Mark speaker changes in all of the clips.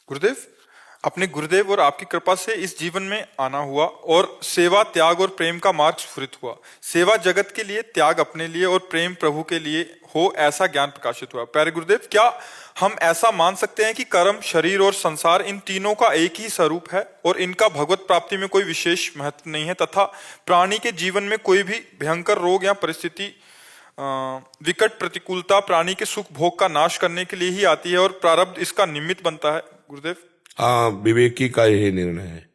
Speaker 1: गुरुदेव, अपने गुरुदेव और आपकी कृपा से इस जीवन में आना हुआ और सेवा, त्याग और प्रेम का मार्ग स्फुरित हुआ। सेवा जगत के लिए, त्याग अपने लिए और प्रेम प्रभु के लिए हो, ऐसा ज्ञान प्रकाशित हुआ। प्यारे गुरुदेव, क्या हम ऐसा मान सकते हैं कि कर्म, शरीर और संसार इन तीनों का एक ही स्वरूप है और इनका भगवत प्राप्ति में कोई विशेष महत्व नहीं है, तथा प्राणी के जीवन में कोई भी भयंकर रोग या परिस्थिति, विकट प्रतिकूलता प्राणी के सुख भोग का नाश करने के लिए ही आती है और प्रारब्ध इसका निमित्त बनता है? गुरुदेव,
Speaker 2: हाँ, विवेकी का यही निर्णय है।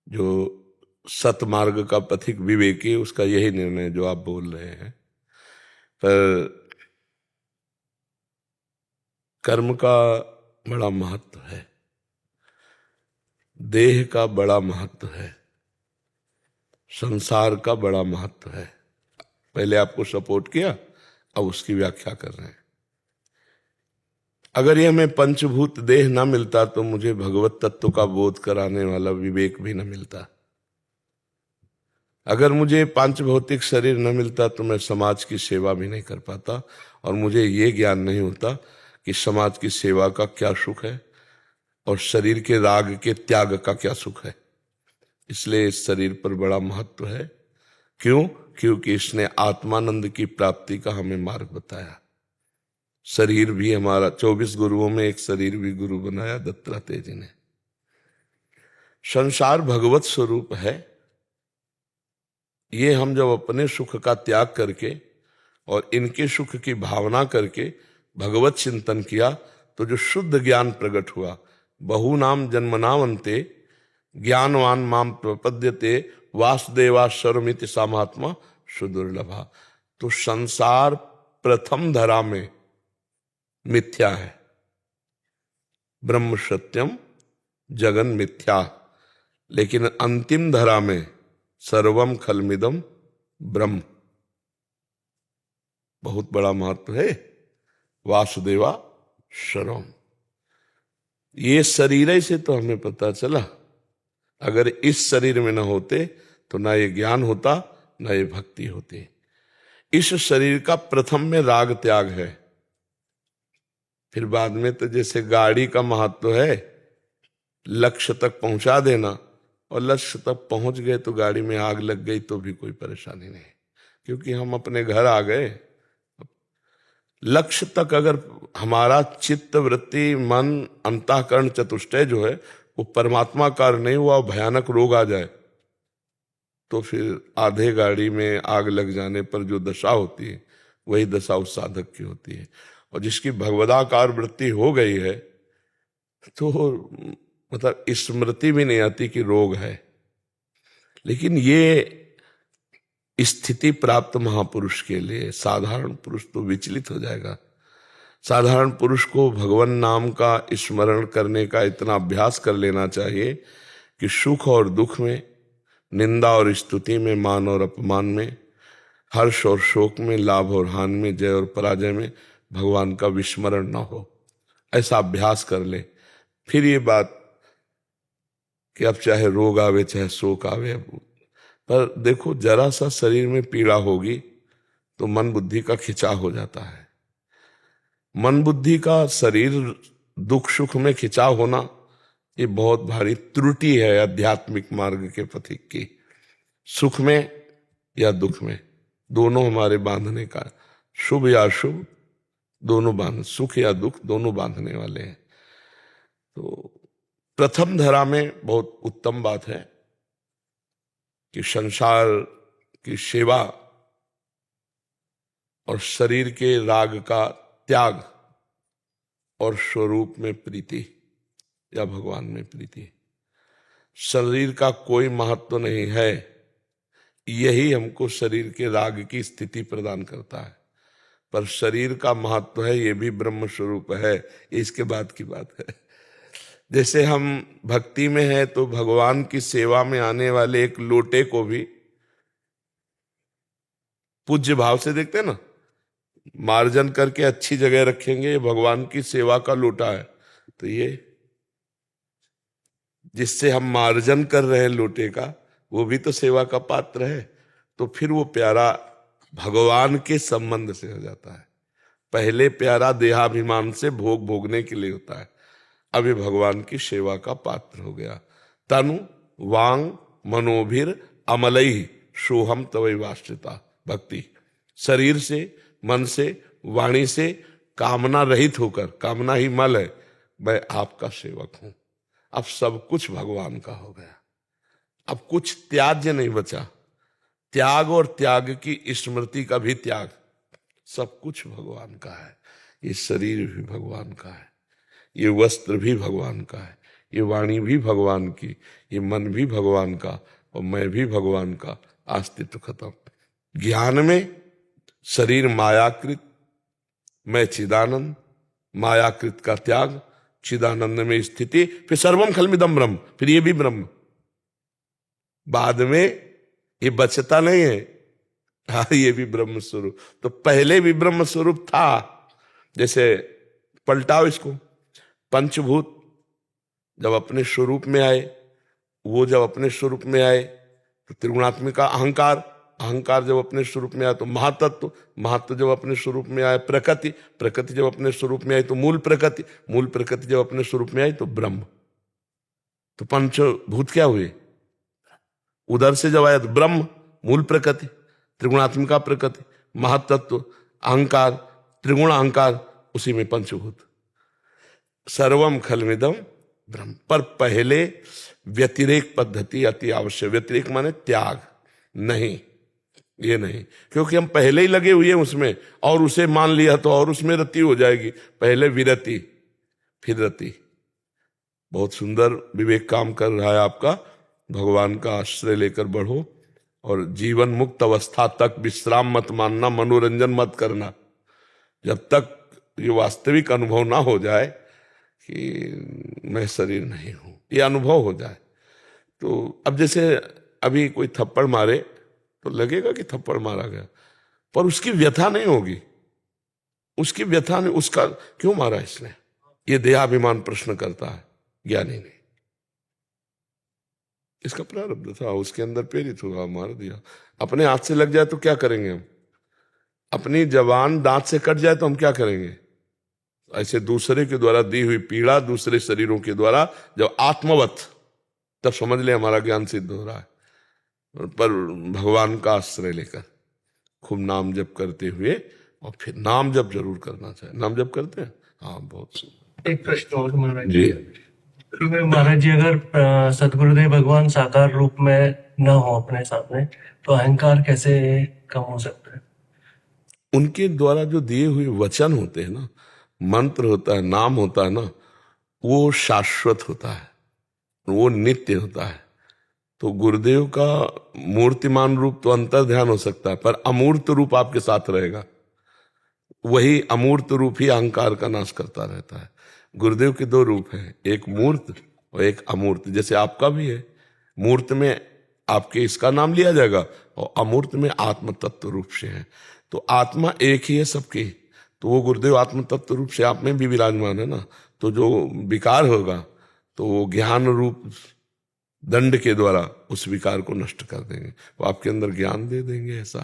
Speaker 2: जो सतमार्ग का पथिक विवेकी, उसका यही निर्णय जो आप बोल रहे हैं। पर कर्म का बड़ा महत्व है, देह का बड़ा महत्व है, संसार का बड़ा महत्व है। पहले आपको सपोर्ट किया, अब उसकी व्याख्या कर रहे हैं। अगर ये हमें पंचभूत देह ना मिलता तो मुझे भगवत तत्व का बोध कराने वाला विवेक भी न मिलता। अगर मुझे पांच भौतिक शरीर न मिलता तो मैं समाज की सेवा भी नहीं कर पाता, और मुझे ये ज्ञान नहीं होता कि समाज की सेवा का क्या सुख है और शरीर के राग के त्याग का क्या सुख है। इसलिए इस शरीर पर बड़ा महत्व है। क्यों? क्योंकि इसने आत्मानंद की प्राप्ति का हमें मार्ग बताया। शरीर भी हमारा, 24 गुरुओं में एक शरीर भी गुरु बनाया दत्तात्रेय जी ने। संसार भगवत स्वरूप है। ये हम जब अपने सुख का त्याग करके और इनके सुख की भावना करके भगवत चिंतन किया तो जो शुद्ध ज्ञान प्रकट हुआ, बहुनाम जन्मनावन्ते ज्ञानवान माम प्रपद्यते वासुदेवा सर्वमिति सामात्मा सुदुर्लभा। तो संसार प्रथम धरा में मिथ्या है, ब्रह्म सत्यम जगन मिथ्या, लेकिन अंतिम धरा में सर्वम खलमिदम ब्रह्म। बहुत बड़ा महत्व है। वासुदेवा सर्वम, ये शरीर से तो हमें पता चला। अगर इस शरीर में न होते तो ना ये ज्ञान होता, ना ये भक्ति होती। इस शरीर का प्रथम में राग त्याग है, फिर बाद में तो जैसे गाड़ी का महत्व है, लक्ष्य तक पहुंचा देना, और लक्ष्य तक पहुंच गए तो गाड़ी में आग लग गई तो भी कोई परेशानी नहीं, क्योंकि हम अपने घर आ गए। लक्ष्य तक अगर हमारा चित्त, वृत्ति, मन, अंतःकरण चतुष्टय जो है वो परमात्मा कार नहीं हुआ, भयानक रोग आ जाए तो फिर आधे गाड़ी में आग लग जाने पर जो दशा होती है वही दशा उस साधक की होती है। और जिसकी भगवदाकार वृत्ति हो गई है तो मतलब स्मृति भी नहीं आती कि रोग है। लेकिन ये स्थिति प्राप्त महापुरुष के लिए, साधारण पुरुष तो विचलित हो जाएगा। साधारण पुरुष को भगवान नाम का स्मरण करने का इतना अभ्यास कर लेना चाहिए कि सुख और दुख में, निंदा और स्तुति में, मान और अपमान में, हर्ष और शोक में, लाभ और हानि में, जय और पराजय में भगवान का विस्मरण न हो। ऐसा अभ्यास कर ले। फिर ये बात कि अब चाहे रोग आवे चाहे शोक आवे, पर देखो जरा सा शरीर में पीड़ा होगी तो मन बुद्धि का खिंचाव हो जाता है। मन बुद्धि का शरीर दुख सुख में खिंचाव होना ये बहुत भारी त्रुटि है आध्यात्मिक मार्ग के पथिक की। सुख में या दुख में, दोनों हमारे बांधने का, शुभ या अशुभ दोनों बांध, सुख या दुख दोनों बांधने वाले हैं। तो प्रथम धरा में बहुत उत्तम बात है कि संसार की सेवा और शरीर के राग का त्याग और स्वरूप में प्रीति या भगवान में प्रीति। शरीर का कोई महत्व नहीं है, यही हमको शरीर के राग की स्थिति प्रदान करता है। पर शरीर का महत्व है, ये भी ब्रह्म स्वरूप है, इसके बाद की बात है। जैसे हम भक्ति में है तो भगवान की सेवा में आने वाले एक लोटे को भी पूज्य भाव से देखते हैं ना, मार्जन करके अच्छी जगह रखेंगे, भगवान की सेवा का लोटा है, तो ये जिससे हम मार्जन कर रहे हैं लोटे का, वो भी तो सेवा का पात्र है। तो फिर वो प्यारा भगवान के संबंध से हो जाता है। पहले प्यारा देहाभिमान से भोग भोगने के लिए होता है, अभी भगवान की सेवा का पात्र हो गया। तनु वांग मनोभिर अमलई सोहम तवै वाश्रिता। भक्ति शरीर से, मन से, वाणी से कामना रहित होकर, कामना ही मल है, मैं आपका सेवक हूं। अब सब कुछ भगवान का हो गया, अब कुछ त्याज्य नहीं बचा। त्याग और त्याग की स्मृति का भी त्याग, सब कुछ भगवान का है। ये शरीर भी भगवान का है, ये वस्त्र भी भगवान का है, ये वाणी भी भगवान की, ये मन भी भगवान का, और मैं भी भगवान का। अस्तित्व खत्म। ज्ञान में शरीर मायाकृत, मैं चिदानंद, मायाकृत का त्याग, चिदानंद में स्थिति, फिर सर्वम खलमिदम ब्रह्म, फिर ये भी ब्रह्म। बाद में ये बचता नहीं है, हाँ ये भी ब्रह्म स्वरूप। तो पहले भी ब्रह्म स्वरूप था। जैसे पलटाओ इसको, पंचभूत जब अपने स्वरूप में आए, वो जब अपने स्वरूप में आए तो त्रिगुणात्मिका अहंकार, अहंकार जब अपने स्वरूप में आया तो महातत्व, महातत्व जब अपने स्वरूप में आया प्रकृति, प्रकृति जब अपने स्वरूप में आई तो मूल प्रकृति, मूल प्रकृति जब अपने स्वरूप में आई तो ब्रह्म। तो पंचभूत क्या हुए? उधर से जब आया तो ब्रह्म, मूल प्रकृति, त्रिगुणात्मिका प्रकृति, महातत्व, अहंकार, त्रिगुण अहंकार, उसी में पंचभूत। सर्वम खलमिदम ब्रह्म। पर पहले व्यतिरेक पद्धति अति आवश्यक। व्यतिरेक माने त्याग नहीं, ये नहीं, क्योंकि हम पहले ही लगे हुए हैं उसमें, और उसे मान लिया तो और उसमें रति हो जाएगी। पहले विरति फिर रति। बहुत सुंदर विवेक काम कर रहा है आपका। भगवान का आश्रय लेकर बढ़ो, और जीवन मुक्त अवस्था तक विश्राम मत मानना, मनोरंजन मत करना, जब तक ये वास्तविक अनुभव ना हो जाए कि मैं शरीर नहीं हूं, ये अनुभव हो जाए। तो अब जैसे अभी कोई थप्पड़ मारे तो लगेगा कि थप्पड़ मारा गया, पर उसकी व्यथा नहीं होगी, उसकी व्यथा नहीं, उसका क्यों मारा इसने, ये देहाभिमान प्रश्न करता है। ज्ञानी नहीं, इसका प्रारब्ध था, उसके अंदर प्रेरित हुआ, मार दिया। अपने हाथ से लग जाए तो क्या करेंगे हम? अपनी जवान दांत से कट जाए तो हम क्या करेंगे? ऐसे दूसरे के द्वारा दी हुई पीड़ा, दूसरे शरीरों के द्वारा जब आत्मवत, तब समझ ले हमारा ज्ञान सिद्ध हो रहा है। पर भगवान का आश्रय लेकर खूब नाम जप करते हुए, और फिर नाम जप जरूर करना चाहिए। नाम जप करते हैं? हाँ, बहुत।
Speaker 3: एक प्रश्न और महाराज
Speaker 2: जी।
Speaker 3: महाराज जी, अगर सदगुरुदेव भगवान साकार रूप में न हो अपने सामने, तो अहंकार कैसे कम हो सकता है?
Speaker 2: उनके द्वारा जो दिए हुए वचन होते हैं ना, मंत्र होता है, नाम होता है ना, वो शाश्वत होता है, वो नित्य होता है। तो गुरुदेव का मूर्तिमान रूप तो अंतर ध्यान हो सकता है, पर अमूर्त रूप आपके साथ रहेगा। वही अमूर्त रूप ही अहंकार का नाश करता रहता है। गुरुदेव के दो रूप हैं, एक मूर्त और एक अमूर्त। जैसे आपका भी है, मूर्त में आपके इसका नाम लिया जाएगा, और अमूर्त में आत्म तत्व रूप से है। तो आत्मा एक ही है सबकी, तो वो गुरुदेव आत्म तत्व रूप से आप में भी विराजमान है ना। तो जो विकार होगा तो वो ज्ञान रूप दंड के द्वारा उस विकार को नष्ट कर देंगे, वो आपके अंदर ज्ञान दे देंगे। ऐसा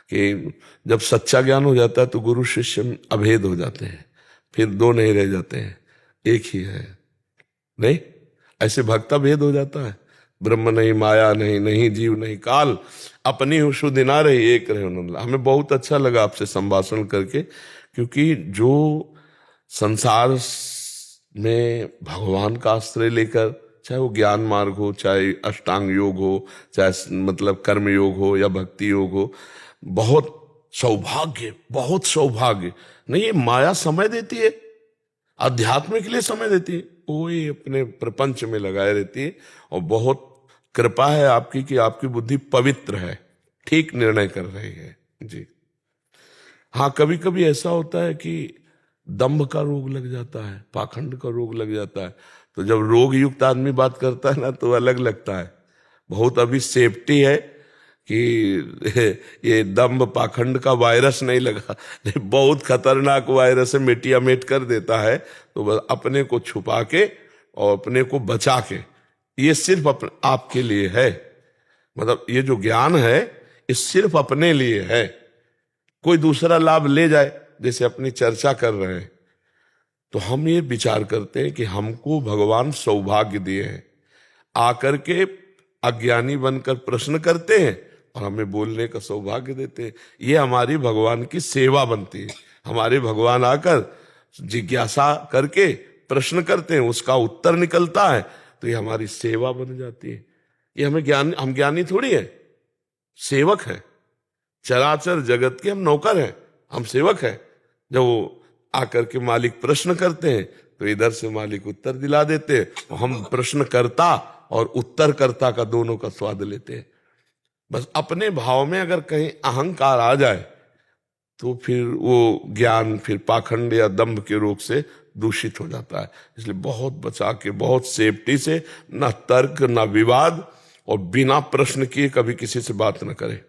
Speaker 2: कि जब सच्चा ज्ञान हो जाता है तो गुरु शिष्य अभेद हो जाते हैं, फिर दो नहीं रह जाते हैं, एक ही है। नहीं, ऐसे भक्ता भेद हो जाता है। ब्रह्म नहीं, माया नहीं, नहीं जीव नहीं काल, अपनी हूँ शुद्ध ना रही, एक रहे नंदला। हमें बहुत अच्छा लगा आपसे संभाषण करके, क्योंकि जो संसार में भगवान का आश्रय लेकर, चाहे वो ज्ञान मार्ग हो, चाहे अष्टांग योग हो, चाहे मतलब कर्म योग हो या भक्ति योग हो, बहुत सौभाग्य, बहुत सौभाग्य। नहीं, ये माया समय देती है, अध्यात्म के लिए समय देती है, कोई अपने प्रपंच में लगाए रहती है। और बहुत कृपा है आपकी कि आपकी बुद्धि पवित्र है, ठीक निर्णय कर रही है जी। हाँ, कभी कभी ऐसा होता है कि दंभ का रोग लग जाता है, पाखंड का रोग लग जाता है, तो जब रोग युक्त आदमी बात करता है ना तो अलग लगता है। बहुत अभी सेफ्टी है कि ये दंभ पाखंड का वायरस नहीं लगा, बहुत खतरनाक वायरस है, मिटिया मेट कर देता है। तो बस अपने को छुपा के और अपने को बचा के, ये सिर्फ आपके लिए है। मतलब ये जो ज्ञान है ये सिर्फ अपने लिए है, कोई दूसरा लाभ ले जाए, जैसे अपनी चर्चा कर रहे हैं तो हम ये विचार करते हैं कि हमको भगवान सौभाग्य दिए हैं, आकर के अज्ञानी बनकर प्रश्न करते हैं और हमें बोलने का सौभाग्य देते हैं। ये हमारी भगवान की सेवा बनती है। हमारे भगवान आकर जिज्ञासा करके प्रश्न करते हैं, उसका उत्तर निकलता है, तो ये हमारी सेवा बन जाती है। ये हम ज्ञानी थोड़ी है, सेवक है। चराचर जगत के हम नौकर हैं, हम सेवक हैं। जब वो आकर के मालिक प्रश्न करते हैं तो इधर से मालिक उत्तर दिला देते हैं, और हम प्रश्नकर्ता और उत्तरकर्ता का दोनों का स्वाद लेते हैं। बस अपने भाव में अगर कहीं अहंकार आ जाए तो फिर वो ज्ञान फिर पाखंड या दंभ के रोग से दूषित हो जाता है। इसलिए बहुत बचा के, बहुत सेफ्टी से, ना तर्क ना विवाद, और बिना प्रश्न किए कभी किसी से बात न करें।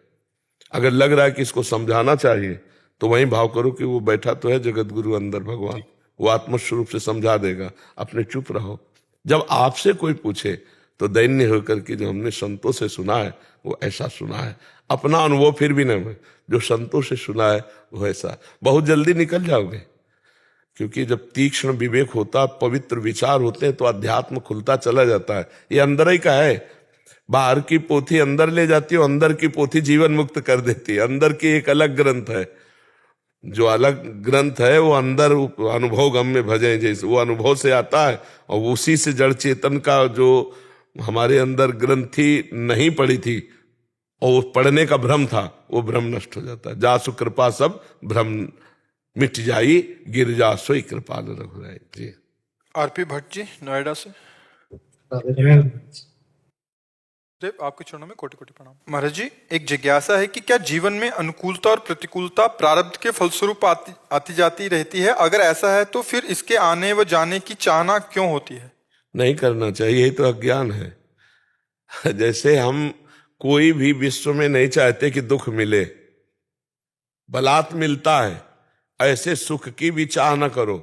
Speaker 2: अगर लग रहा है कि इसको समझाना चाहिए तो वहीं भाव करो कि वो बैठा तो है जगत गुरु अंदर भगवान, वो आत्मस्वरूप से समझा देगा, अपने चुप रहो। जब आपसे कोई पूछे तो दैन्य होकर के जो हमने संतों से सुना है वो ऐसा सुना है, अपना अनुभव फिर भी नहीं, जो संतों से सुना है वो ऐसा। बहुत जल्दी निकल जाओगे, क्योंकि जब तीक्ष्ण विवेक होता, पवित्र विचार होते हैं तो अध्यात्म खुलता चला जाता है। ये अंदर ही का है, बाहर की पोथी अंदर ले जाती है, अंदर की पोथी जीवन मुक्त कर देती है। अंदर की एक अलग ग्रंथ है, जो अलग ग्रंथ है वो अंदर अनुभव गम्य भजे, जैसे वो अनुभव से आता है, और उसी से जड़ चेतन का जो हमारे अंदर ग्रंथि नहीं पड़ी थी और वो पढ़ने का भ्रम था, वो भ्रम नष्ट हो जाता है। जासु कृपा सब भ्रम मिट जाई, गिर जा सोई कृपाल रघुराई। जी
Speaker 1: आरपी भट्ट जी नोएडा से। देव आपके चरणों में कोटि कोटि प्रणाम। महाराज जी, एक जिज्ञासा है कि क्या जीवन में अनुकूलता और प्रतिकूलता प्रारब्ध के फलस्वरूप आती जाती रहती है? अगर ऐसा है तो फिर इसके आने व जाने की चाहना क्यों होती है?
Speaker 2: नहीं करना चाहिए, यही तो अज्ञान है। जैसे हम कोई भी विश्व में नहीं चाहते कि दुख मिले, बलात् मिलता है, ऐसे सुख की भी चाह न करो,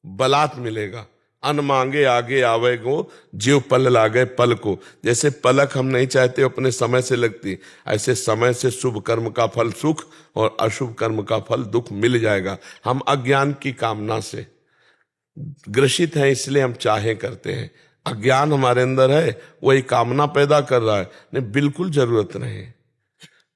Speaker 2: बलात् मिलेगा। अन मांगे आगे आवे गो, जीव पल लागे पल को। जैसे पलक हम नहीं चाहते अपने समय से लगती, ऐसे समय से शुभ कर्म का फल सुख और अशुभ कर्म का फल दुख मिल जाएगा। हम अज्ञान की कामना से ग्रसित हैं, इसलिए हम चाहे करते हैं। अज्ञान हमारे अंदर है, वही कामना पैदा कर रहा है। नहीं, बिल्कुल जरूरत नहीं,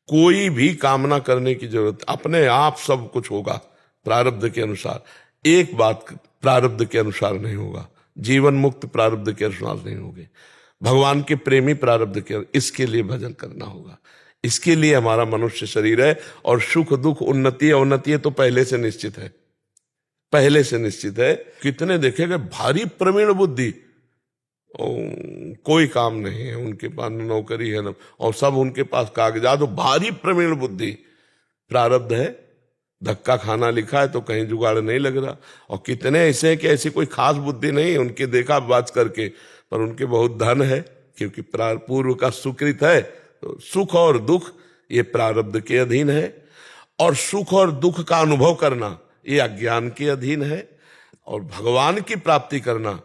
Speaker 2: कोई भी कामना करने की जरूरत, अपने आप सब कुछ होगा प्रारब्ध के अनुसार। एक बात प्रारब्ध के अनुसार नहीं होगा, जीवन मुक्त प्रारब्ध के अनुसार नहीं होगे, भगवान के प्रेमी प्रारब्ध के, इसके लिए भजन करना होगा। इसके लिए हमारा मनुष्य शरीर है, और सुख दुख उन्नति अवनति तो पहले से निश्चित है, पहले से निश्चित है। कितने देखेंगे भारी प्रवीण बुद्धि, कोई काम नहीं है उनके पास, नौकरी है ना, और सब उनके पास कागजात, भारी प्रवीण बुद्धि, प्रारब्ध है। धक्का खाना लिखा है तो कहीं जुगाड़ नहीं लग रहा। और कितने ऐसे हैं कि ऐसी कोई खास बुद्धि नहीं है उनके, देखा बात करके, पर उनके बहुत धन है, क्योंकि पूर्व का सुकृत है। तो सुख और दुख ये प्रारब्ध के अधीन है, और सुख और दुख का अनुभव करना ये अज्ञान के अधीन है, और भगवान की प्राप्ति करना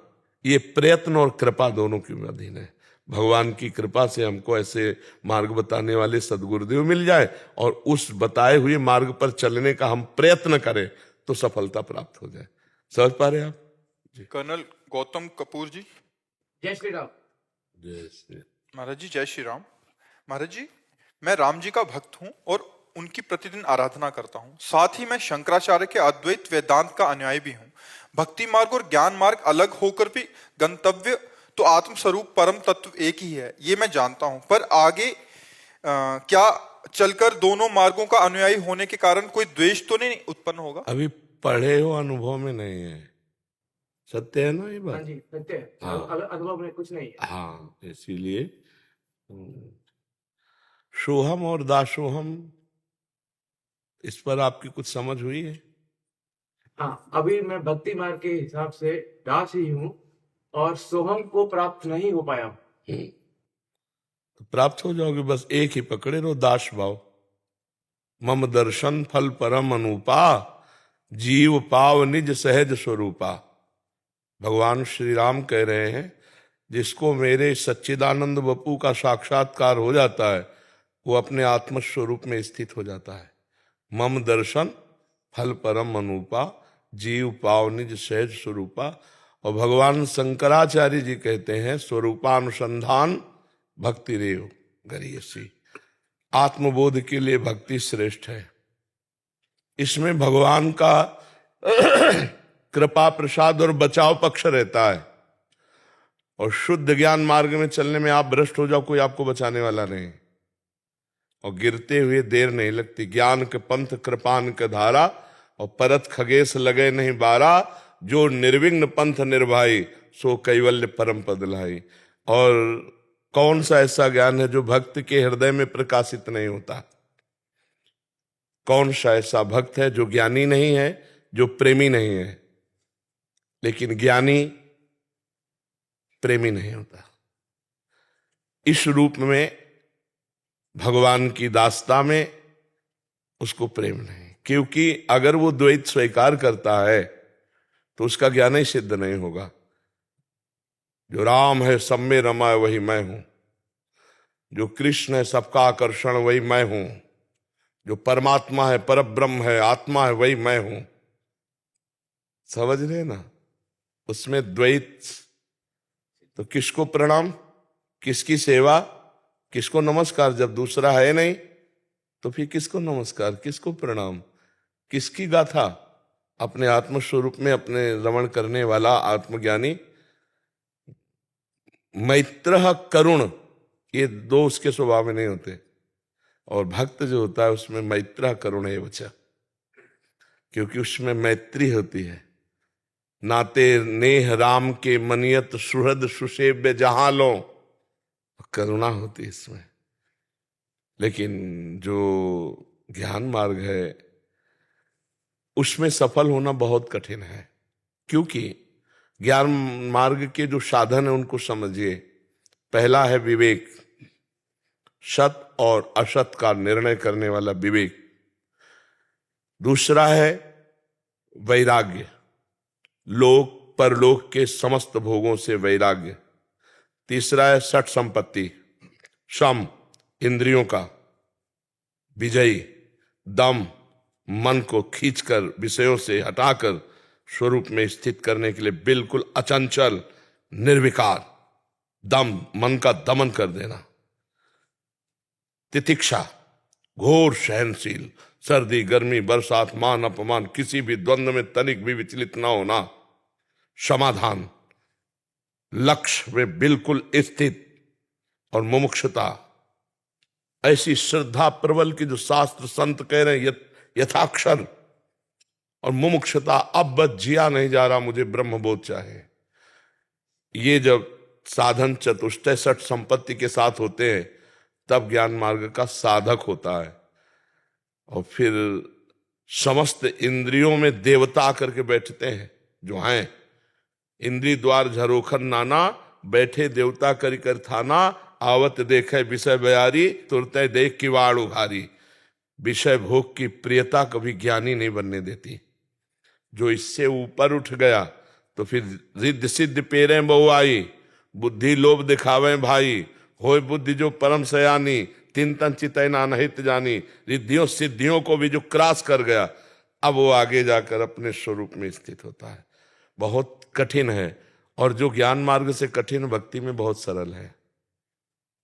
Speaker 2: ये प्रयत्न और कृपा दोनों के अधीन है। भगवान की कृपा से हमको ऐसे मार्ग बताने वाले सदगुरुदेव मिल जाए, और उस बताए हुए मार्ग पर चलने का हम प्रयत्न करें तो सफलता प्राप्त हो जाए। समझ पा रहे आप?
Speaker 1: कर्नल गौतम कपूर जी।
Speaker 4: जय श्री राम।
Speaker 2: जय श्री
Speaker 1: महाराज जी जय श्री राम। महाराज जी, मैं राम जी का भक्त हूँ और उनकी प्रतिदिन आराधना करता हूँ। साथ ही मैं शंकराचार्य के अद्वैत वेदांत का अनुयायी भी हूँ। भक्ति मार्ग और ज्ञान मार्ग अलग होकर भी गंतव्य तो आत्म स्वरूप परम तत्व एक ही है, ये मैं जानता हूँ। पर आगे क्या चलकर दोनों मार्गों का अनुयायी होने के कारण कोई द्वेष तो नहीं उत्पन्न होगा?
Speaker 2: अभी पढ़े हो, अनुभव में नहीं है। सत्य है ना ये
Speaker 4: हाँ
Speaker 2: बात?
Speaker 4: जी, सत्य है।
Speaker 2: हाँ।
Speaker 4: अनुभव में कुछ नहीं है।
Speaker 2: हाँ, इसीलिए सोहम और दासोहम, इस पर आपकी कुछ समझ हुई है?
Speaker 4: हाँ, अभी मैं भक्ति मार्ग के हिसाब से दास ही हूँ और सोहम को प्राप्त नहीं हो पाया।
Speaker 2: तो प्राप्त हो जाओगे, बस एक ही पकड़े रहो, दास भाव। मम दर्शन फल परम अनुपा, जीव पाव निज सहज स्वरूपा। भगवान श्री राम कह रहे हैं, जिसको मेरे सच्चिदानंद बपू का साक्षात्कार हो जाता है वो अपने आत्म स्वरूप में स्थित हो जाता है। मम दर्शन फल परम अनुपा, जीव पाव निज सहज स्वरूपा। और भगवान शंकराचार्य जी कहते हैं स्वरूपानुसंधान भक्ति रेव गरीयसी। आत्मबोध के लिए भक्ति श्रेष्ठ है। इसमें भगवान का कृपा प्रसाद और बचाव पक्ष रहता है। और शुद्ध ज्ञान मार्ग में चलने में आप भ्रष्ट हो जाओ, कोई आपको बचाने वाला नहीं। और गिरते हुए देर नहीं लगती। ज्ञान के पंथ कृपान के धारा, और परत खगेश लगे नहीं बारा। जो निर्विघ्न पंथ निर्भाई, सो कैवल्य परम पद लाई। और कौन सा ऐसा ज्ञान है जो भक्त के हृदय में प्रकाशित नहीं होता? कौन सा ऐसा भक्त है जो ज्ञानी नहीं है, जो प्रेमी नहीं है? लेकिन ज्ञानी प्रेमी नहीं होता। इस रूप में भगवान की दास्ता में उसको प्रेम नहीं, क्योंकि अगर वो द्वैत स्वीकार करता है तो उसका ज्ञान ही सिद्ध नहीं होगा। जो राम है सब में रमा वही मैं हूं, जो कृष्ण है सबका आकर्षण वही मैं हूं, जो परमात्मा है परब्रह्म है आत्मा है वही मैं हूं। समझ रहे ना? उसमें द्वैत तो किसको प्रणाम, किसकी सेवा, किसको नमस्कार? जब दूसरा है नहीं तो फिर किसको नमस्कार, किसको प्रणाम, किसकी गाथा? अपने आत्मस्वरूप में अपने रमण करने वाला आत्मज्ञानी मैत्र करुण, ये दो उसके स्वभाव में नहीं होते। और भक्त जो होता है उसमें मैत्र करुण है वचा, क्योंकि उसमें मैत्री होती है। नाते नेह राम के मनियत सुहृद सुसेव्य जहां लो, करुणा होती है इसमें। लेकिन जो ज्ञान मार्ग है उसमें सफल होना बहुत कठिन है, क्योंकि ज्ञान मार्ग के जो साधन है उनको समझिए। पहला है विवेक, सत और असत का निर्णय करने वाला विवेक। दूसरा है वैराग्य, लोक परलोक के समस्त भोगों से वैराग्य। तीसरा है सठ संपत्ति, सम इंद्रियों का विजयी, दम मन को खींचकर विषयों से हटाकर स्वरूप में स्थित करने के लिए बिल्कुल अचंचल निर्विकार, दम मन का दमन कर देना। तितिक्षा घोर सहनशील, सर्दी गर्मी बरसात मान अपमान किसी भी द्वंद्व में तनिक भी विचलित ना होना। समाधान, लक्ष्य में बिल्कुल स्थित। और मुमुक्षुता, ऐसी श्रद्धा प्रबल की जो शास्त्र संत कह रहे हैं यथाक्षर। और मुमुक्षुता, अब बस जिया नहीं जा रहा, मुझे ब्रह्मबोध चाहिए। ये जब साधन चतुष्टय सठ संपत्ति के साथ होते हैं तब ज्ञान मार्ग का साधक होता है। और फिर समस्त इंद्रियों में देवता आकर के बैठते हैं जो हैं। इंद्री द्वार झरोखन नाना, बैठे देवता करी कर थाना। आवत देखे विषय बयारी, तुरते देख किवाड़ उघारी। विषय भोग की प्रियता कभी ज्ञानी नहीं बनने देती। जो इससे ऊपर उठ गया तो फिर रिद्ध सिद्ध पेरे बहु आई, बुद्धि लोभ दिखावे भाई। होय बुद्धि जो परम सयानी, तीन तन चितय नानहित जानी। रिद्धियों सिद्धियों को भी जो क्रॉस कर गया, अब वो आगे जाकर अपने स्वरूप में स्थित होता है। बहुत कठिन है। और जो ज्ञान मार्ग से कठिन, भक्ति में बहुत सरल है।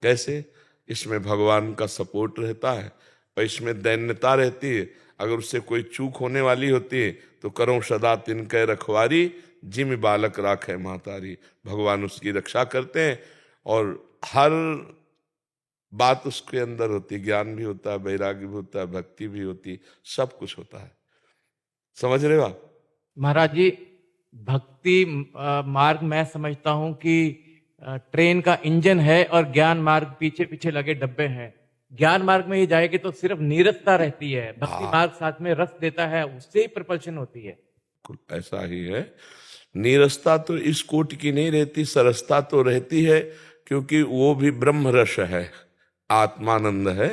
Speaker 2: कैसे? इसमें भगवान का सपोर्ट रहता है और इसमें दैन्यता रहती है। अगर उससे कोई चूक होने वाली होती है तो करो सदा तिनके रखवारी, जिम बालक राखे मातारी। भगवान उसकी रक्षा करते हैं और हर बात उसके अंदर होती है। ज्ञान भी होता है, वैराग्य भी होता है, भक्ति भी होती है, सब कुछ होता है। समझ रहे हो आप?
Speaker 4: महाराज जी, भक्ति मार्ग मैं समझता हूं कि ट्रेन का इंजन है और ज्ञान मार्ग पीछे पीछे लगे डब्बे हैं। ज्ञान मार्ग में ही जाएगी तो सिर्फ नीरसता रहती है, भक्ति मार्ग साथ में रस देता है, उससे ही प्रपल्शन होती है।
Speaker 2: ऐसा ही है। नीरसता तो इस कोटि की नहीं रहती, सरसता तो रहती है, क्योंकि वो भी ब्रह्म रस है, आत्मानंद है,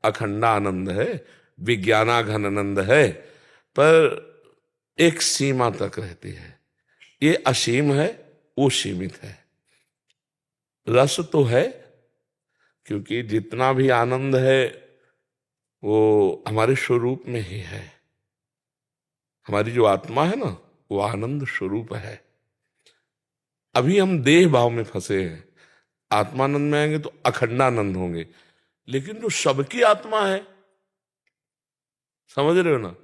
Speaker 2: अखंडानंद है, विज्ञानाघनानंद है। पर एक सीमा तक रहती है। ये असीम है, वो सीमित है। रस तो है, क्योंकि जितना भी आनंद है वो हमारे स्वरूप में ही है। हमारी जो आत्मा है ना, वो आनंद स्वरूप है। अभी हम देह भाव में फंसे हैं। आत्मानंद में आएंगे तो अखंडानंद होंगे। लेकिन जो सबकी आत्मा है, समझ रहे हो ना,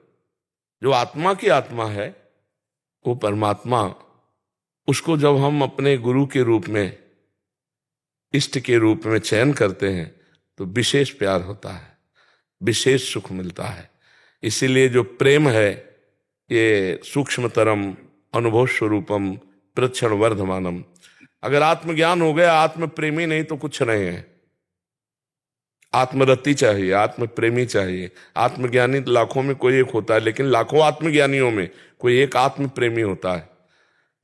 Speaker 2: जो आत्मा की आत्मा है वो परमात्मा, उसको जब हम अपने गुरु के रूप में, इष्ट के रूप में चयन करते हैं तो विशेष प्यार होता है, विशेष सुख मिलता है। इसीलिए जो प्रेम है ये सूक्ष्मतरम अनुभव स्वरूपम प्रक्षण वर्धमानम। अगर आत्मज्ञान हो गया, आत्म प्रेमी नहीं तो कुछ नहीं है। आत्मरति चाहिए, आत्म प्रेमी चाहिए। आत्मज्ञानी लाखों में कोई एक होता है, लेकिन लाखों आत्मज्ञानियों में कोई एक आत्म प्रेमी होता है।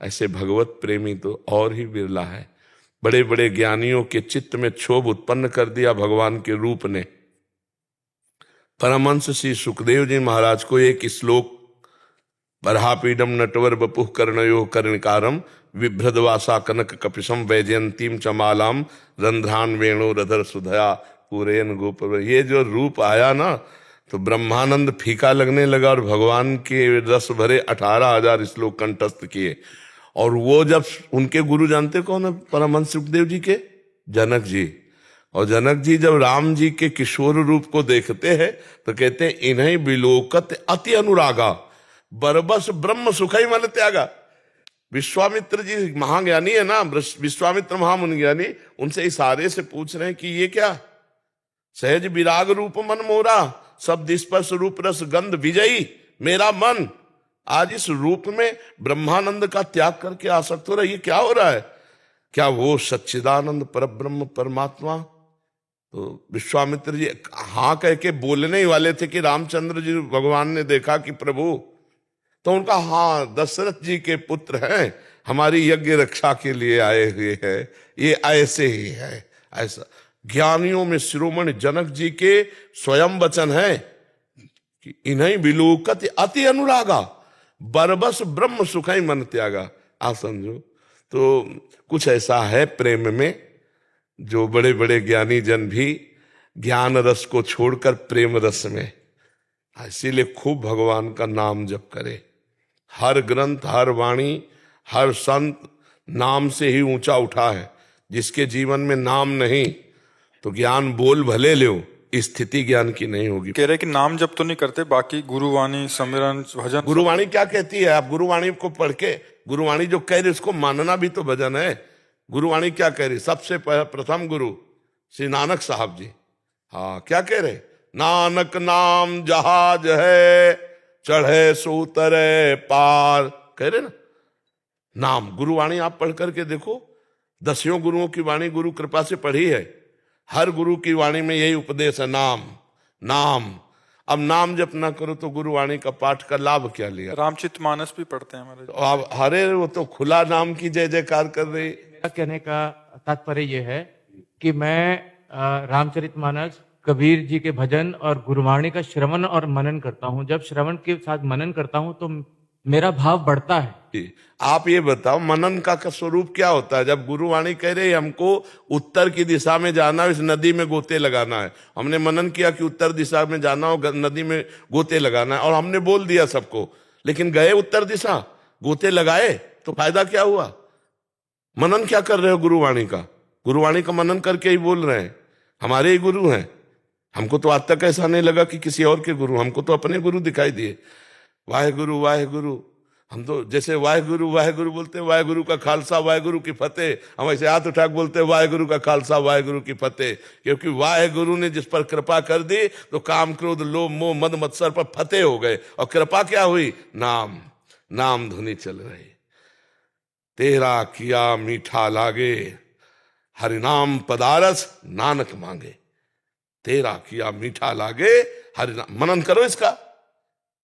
Speaker 2: ऐसे भगवत प्रेमी तो और ही बिरला है। बड़े बड़े ज्ञानियों के चित्त में क्षोभ उत्पन्न कर दिया भगवान के रूप ने। परमहंस श्री सुखदेव जी महाराज को एक श्लोक, बरहापीडम नटवर बपुः कर्णयो कर्णिकारम विभ्रदवासा कनक कपिशम वैजयंतीम चमालाम रंध्रान वेणु रधर सुधया पूरेन गोप। ये जो रूप आया ना, तो ब्रह्मानंद फीका लगने लगा और भगवान के रस भरे 18,000 श्लोक कंठस्थ किए। और वो जब उनके गुरु जानते कौन है? परमहंस सुखदेव जी के जनक जी। और जनक जी जब राम जी के किशोर रूप को देखते हैं तो कहते हैं, इन्हीं विलोकत अति अनुरागा बरबस ब्रह्म सुखई मन त्यागा। विश्वामित्र जी महाज्ञानी है ना, विश्वामित्र महामुनि ज्ञानी, उनसे इशारे से पूछ रहे हैं कि ये क्या? सहज विराग रूप मन मोरा, शब्द स्पर्श रूप रस गंध विजयी मेरा मन आज इस रूप में ब्रह्मानंद का त्याग करके आसक्त हो रहा है। ये क्या हो रहा है? क्या वो सच्चिदानंद परब्रह्म परमात्मा? तो विश्वामित्र जी हाँ कह के बोलने ही वाले थे कि रामचंद्र जी भगवान ने देखा कि प्रभु, तो उनका हाँ दशरथ जी के पुत्र हैं, हमारी यज्ञ रक्षा के लिए आए हुए हैं, ये ऐसे ही है। ऐसा ज्ञानियों में शिरोमणि जनक जी के स्वयं वचन है कि इन्हीं विलोकत अति अनुरागा बरबस ब्रह्म सुखई मन त्यागा। आप समझो तो कुछ ऐसा है प्रेम में, जो बड़े बड़े ज्ञानी जन भी ज्ञान रस को छोड़कर प्रेम रस में। इसीलिए खूब भगवान का नाम जप करे। हर ग्रंथ, हर वाणी, हर संत नाम से ही ऊंचा उठा है। जिसके जीवन में नाम नहीं तो ज्ञान बोल भले लो, स्थिति ज्ञान की नहीं होगी।
Speaker 1: कह रहे कि नाम जब तो नहीं करते, बाकी गुरुवाणी सिमरन भजन।
Speaker 2: गुरुवाणी क्या कहती है? आप गुरुवाणी को पढ़ के, गुरुवाणी जो कह रही उसको मानना भी तो भजन है। गुरुवाणी क्या कह रही? सबसे प्रथम गुरु श्री नानक साहब जी। हाँ क्या कह रहे? नानक नाम जहाज है, चढ़े सो उतरे पार, कह रहे ना। नाम गुरुवाणी आप पढ़ करके देखो, 10 गुरुओं की वाणी गुरु कृपा से पढ़ी है। हर गुरु की वाणी में यही उपदेश है, नाम नाम। अब नाम जप ना करो तो गुरुवाणी का पाठ का लाभ क्या लिया?
Speaker 1: रामचरितमानस भी पढ़ते हैं हमारे।
Speaker 2: तो आप हरे वो तो खुला नाम की जय जयकार कर रही।
Speaker 4: मेरा कहने का तात्पर्य यह है कि मैं रामचरितमानस, कबीर जी के भजन और गुरुवाणी का श्रवण और मनन करता हूँ। जब श्रवण के साथ मनन करता हूँ तो मेरा भाव बढ़ता है।
Speaker 2: आप ये बताओ मनन का स्वरूप क्या होता है? जब गुरुवाणी कह रहे हमको उत्तर की दिशा में जाना है, इस नदी में गोते लगाना है, हमने मनन किया कि उत्तर दिशा में जाना हो, नदी में गोते लगाना है, और हमने बोल दिया सबको, लेकिन गए उत्तर दिशा, गोते लगाए तो फायदा क्या हुआ? मनन क्या कर रहे हो गुरुवाणी का? गुरुवाणी का मनन करके ही बोल रहे हैं। हमारे ही गुरु हैं। हमको तो आज तक ऐसा नहीं लगा कि किसी और के गुरु, हमको तो अपने गुरु दिखाई दिए। वाहेगुरु वाहेगुरु, हम तो जैसे वाहेगुरु वाहेगुरु बोलते हैं, वाहेगुरु का खालसा वाहेगुरु की फतेह, हम ऐसे हाथ उठा के बोलते हैं वाहेगुरु का खालसा वाहेगुरु की फतेह। क्योंकि वाहेगुरु ने जिस पर कृपा कर दी तो काम क्रोध लोभ मोह मद मत्सर पर फतेह हो गए। और कृपा क्या हुई? नाम, नाम धुनी चल रही। तेरा किया मीठा लागे, हरिनाम पदारस नानक मांगे। तेरा किया मीठा लागे, हरिनाम। मनन करो इसका।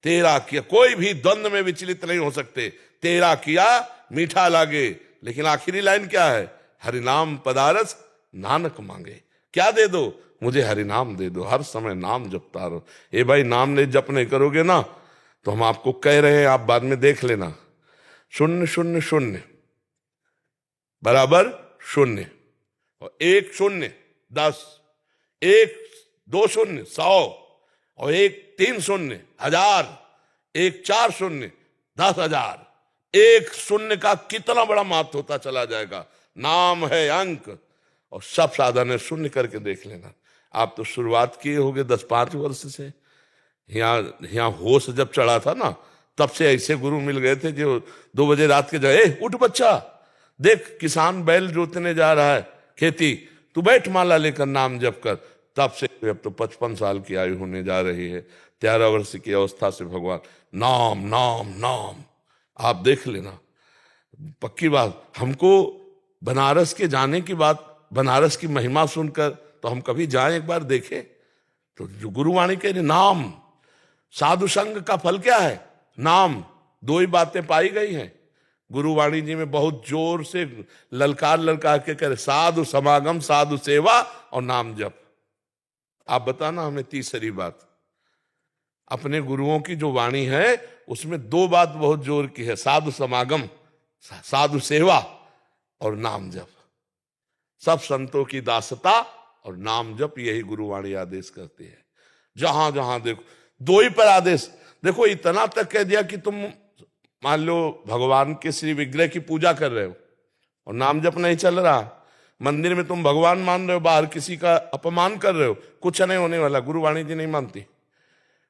Speaker 2: तेरा किया, कोई भी द्वंद्व में विचलित नहीं हो सकते। तेरा किया मीठा लागे, लेकिन आखिरी लाइन क्या है? हरिनाम पदारस नानक मांगे। क्या दे दो? मुझे हरिनाम दे दो। हर समय नाम जपता रहो। ए भाई, नाम ने जप नहीं करोगे ना तो हम आपको कह रहे हैं, आप बाद में देख लेना। 0 0 0 बराबर 0, और 1 0 10, 1 2 0 100, और 1 3 0 1000, एक 4 शून्य 10,000, एक शून्य का कितना बड़ा महत्व होता चला जाएगा। नाम है अंक, और सब साधन है। शून्य करके देख लेना। आप तो शुरुआत किए होगे 10-5 वर्ष से। यहाँ होश जब चढ़ा था ना, तब से ऐसे गुरु मिल गए थे जो 2 बजे रात के जाए, उठ बच्चा, देख किसान बैल जोतने जा रहा है खेती, तू बैठ माला लेकर नाम जप कर। तब से अब तो 55 साल की आयु होने जा रही है। 13 वर्ष की अवस्था से भगवान नाम नाम नाम, आप देख लेना। पक्की बात, हमको बनारस के जाने की बात, बनारस की महिमा सुनकर तो हम कभी जाएं, एक बार देखें। तो जो गुरुवाणी कह रहे नाम, साधु संग का फल क्या है? नाम। 2 ही बातें पाई गई हैं गुरुवाणी जी में, बहुत जोर से ललकार के कह रहे, साधु समागम, साधु सेवा और नाम जप। आप बताना हमें तीसरी बात। अपने गुरुओं की जो वाणी है उसमें 2 बात बहुत जोर की है, साधु समागम, साधु सेवा और नाम जप। सब संतों की दासता और नाम जप, यही गुरुवाणी आदेश करती है। जहां जहां देखो 2 ही पर आदेश। देखो इतना तक कह दिया कि तुम मान लो भगवान के श्री विग्रह की पूजा कर रहे हो और नाम जप नहीं चल रहा, मंदिर में तुम भगवान मान रहे हो, बाहर किसी का अपमान कर रहे हो, कुछ नहीं होने वाला। गुरुवाणी जी नहीं मानती।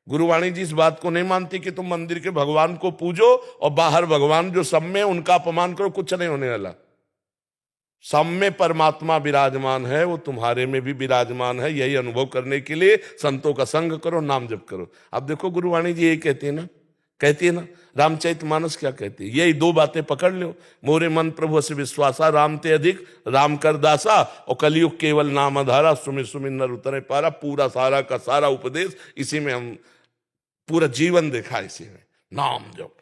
Speaker 2: गुरुवाणी जी इस बात को नहीं मानती कि तुम मंदिर के भगवान को पूजो और बाहर भगवान जो सब में उनका अपमान करो, कुछ नहीं होने वाला। सब में परमात्मा विराजमान है, वो तुम्हारे में भी विराजमान है। यही अनुभव करने के लिए संतों का संग करो, नाम जप करो। अब देखो गुरुवाणी जी यही कहती है ना, रामचरितमानस क्या कहती है? यही 2 बातें पकड़ लो। मोरे मन प्रभु से विश्वासा, राम ते अधिक राम कर दासा, और कलयुग केवल नाम आधारा, सुमिर सुमिर नर उतरे पारा। पूरा सारा का सारा उपदेश इसी में, हम पूरा जीवन देखा इसी में। नाम जप,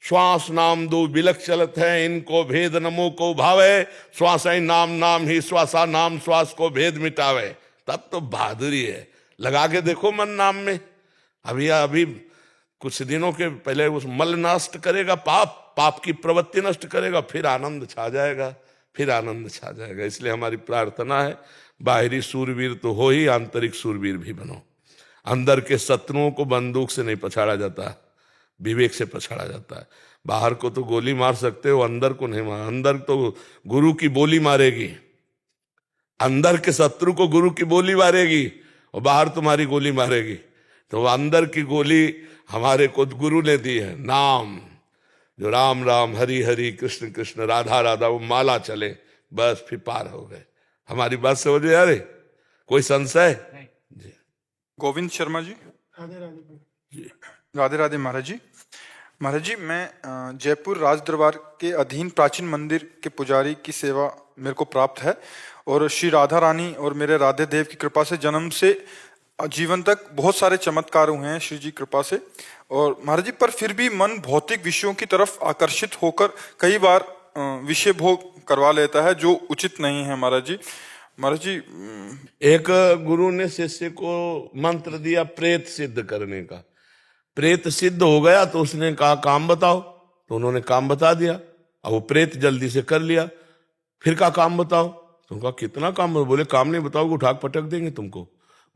Speaker 2: श्वास नाम 2 बिलक चलत है, इनको भेद नमो को भावे, श्वास ही नाम नाम ही श्वासा, नाम श्वास को भेद मिटावे। तब तो बहादुरी है। लगा के देखो मन नाम में। अभी कुछ दिनों के पहले उस मल नष्ट करेगा, पाप की प्रवृत्ति नष्ट करेगा, फिर आनंद छा जाएगा, फिर आनंद छा जाएगा। इसलिए हमारी प्रार्थना है, बाहरी सूरवीर तो हो ही, आंतरिक सूरवीर भी बनो। अंदर के शत्रुओं को बंदूक से नहीं पछाड़ा जाता, विवेक से पछाड़ा जाता है। बाहर को तो गोली मार सकते हो, अंदर को नहीं मार। अंदर तो गुरु की बोली मारेगी, अंदर के शत्रु को गुरु की बोली मारेगी और बाहर तुम्हारी गोली मारेगी। तो अंदर की गोली हमारे को गुरु ने दी है, नाम। जो राम राम हरि हरि कृष्ण कृष्ण राधा राधा, वो माला चले, बस फिर पार हो गए। हमारी बात समझ में आ रही? कोई संशय? जी।
Speaker 1: गोविंद शर्मा जी। राधे राधे महाराज जी। महाराज जी, मैं जयपुर राज दरबार के अधीन प्राचीन मंदिर के पुजारी की सेवा मेरे को प्राप्त है, और श्री राधा रानी और मेरे राधे देव की कृपा से जन्म से जीवन तक बहुत सारे चमत्कार हुए हैं श्री जी कृपा से। और महाराज जी, पर फिर भी मन भौतिक विषयों की तरफ आकर्षित होकर कई बार विषय भोग करवा लेता है, जो उचित नहीं है महाराज जी। महाराज जी,
Speaker 2: एक गुरु ने शिष्य को मंत्र दिया प्रेत सिद्ध करने का। प्रेत सिद्ध हो गया तो उसने कहा काम बताओ, तो उन्होंने काम बता दिया, और वो प्रेत जल्दी से कर लिया। फिर कहा काम बताओ, तो कहा कितना काम? बोले काम नहीं बताओगे उठा पटक देंगे तुमको।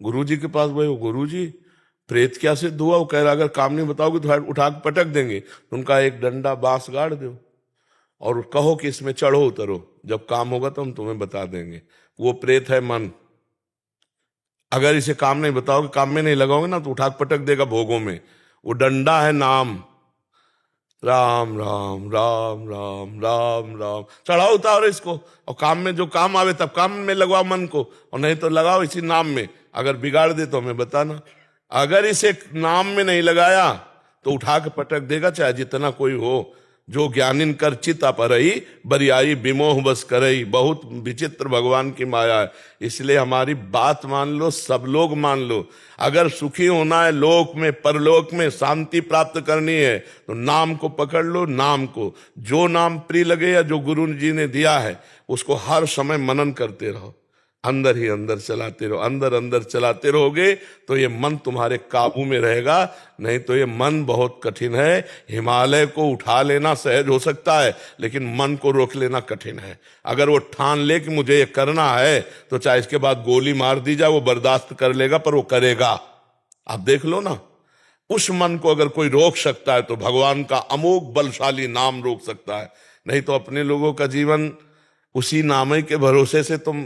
Speaker 2: गुरु जी के पास गए, गुरु जी प्रेत क्या सिद्ध हुआ? वो कह रहा अगर काम नहीं बताओगे तो उठा पटक देंगे। उनका एक डंडा बांस गाड़ दो और कहो कि इसमें चढ़ो उतरो, जब काम होगा तो हम तुम्हें बता देंगे। वो प्रेत है मन। अगर इसे काम नहीं बताओगे, काम में नहीं लगाओगे ना, तो उठा पटक देगा भोगों में। वो डंडा है नाम, राम राम राम राम राम राम। चढ़ाओ उतारो इसको, और काम में जो काम आवे तब काम में लगवाओ मन को, और नहीं तो लगाओ इसी नाम में। अगर बिगाड़ दे तो हमें बताना। अगर इसे नाम में नहीं लगाया तो उठा के पटक देगा, चाहे जितना कोई हो। जो ज्ञानिन कर चित अपरई, बरियाई विमोह बस करई। बहुत विचित्र भगवान की माया है। इसलिए हमारी बात मान लो, सब लोग मान लो। अगर सुखी होना है लोक में, परलोक में शांति प्राप्त करनी है, तो नाम को पकड़ लो। नाम को जो नाम प्रिय लगे या जो गुरु जी ने दिया है, उसको हर समय मनन करते रहो, अंदर ही अंदर चलाते रहो। अंदर अंदर चलाते रहोगे तो ये मन तुम्हारे काबू में रहेगा। नहीं तो ये मन बहुत कठिन है। हिमालय को उठा लेना सहज हो सकता है, लेकिन मन को रोक लेना कठिन है। अगर वो ठान ले कि मुझे ये करना है, तो चाहे इसके बाद गोली मार दी जाए वो बर्दाश्त कर लेगा, पर वो करेगा। आप देख लो ना, उस मन को अगर कोई रोक सकता है तो भगवान का अमोघ बलशाली नाम रोक सकता है। नहीं तो अपने लोगों का जीवन उसी नाम के भरोसे से तुम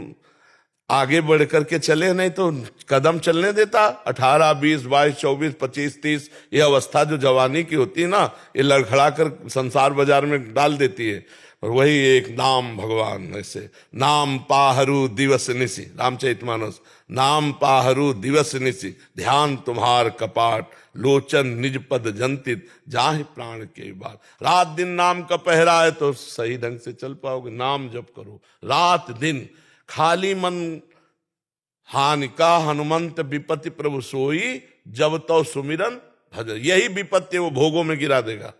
Speaker 2: आगे बढ़ करके चले, नहीं तो कदम चलने देता। 18, 20, 22, 24, 25, 30 ये अवस्था जो जवानी की होती है ना, ये लड़खड़ा कर संसार बाजार में डाल देती है। और वही एक नाम भगवान, ऐसे नाम पाहरू दिवस निसी, रामचरितमानस, नाम पाहरू दिवस निसी, ध्यान तुम्हार कपाट, लोचन निज पद जंतित, जाहि प्राण के बात। रात दिन नाम का पहरा है तो सही ढंग से चल पाओगे। नाम जप करो रात दिन, खाली मन हानि का हनुमंत विपत्ति प्रभु सोई, जब तो सुमिरन भजन। यही विपत्ति वो भोगों में गिरा देगा।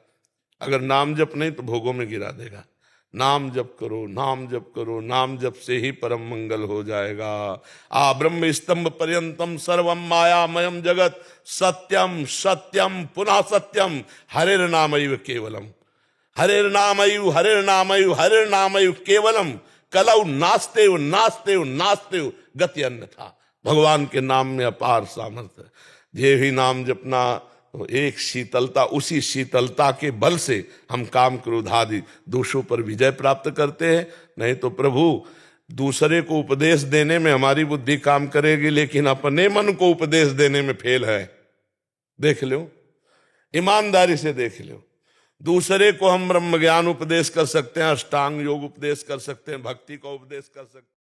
Speaker 2: अगर नाम जप नहीं तो भोगों में गिरा देगा। नाम जप करो, नाम जप करो, नाम जप से ही परम मंगल हो जाएगा। आ ब्रह्म स्तंभ पर्यंतम सर्वम मायामयम जगत, सत्यम सत्यम पुनः सत्यम, हरेर नामैव केवलम, हरेर नामैव, हरेर नामैव, हरेर नामैव केवलम, कलौ नास्ते नास्ते नास्ते गति अन्यथा। भगवान के नाम में अपार सामर्थ्य। ये ही नाम जपना, तो एक शीतलता, उसी शीतलता के बल से हम काम क्रोध आदि दोषों पर विजय प्राप्त करते हैं। नहीं तो प्रभु दूसरे को उपदेश देने में हमारी बुद्धि काम करेगी, लेकिन अपने मन को उपदेश देने में फेल है। देख लो, ईमानदारी से देख लो। दूसरे को हम ब्रह्म ज्ञान उपदेश कर सकते हैं, अष्टांग योग उपदेश कर सकते हैं, भक्ति का उपदेश कर सकते हैं।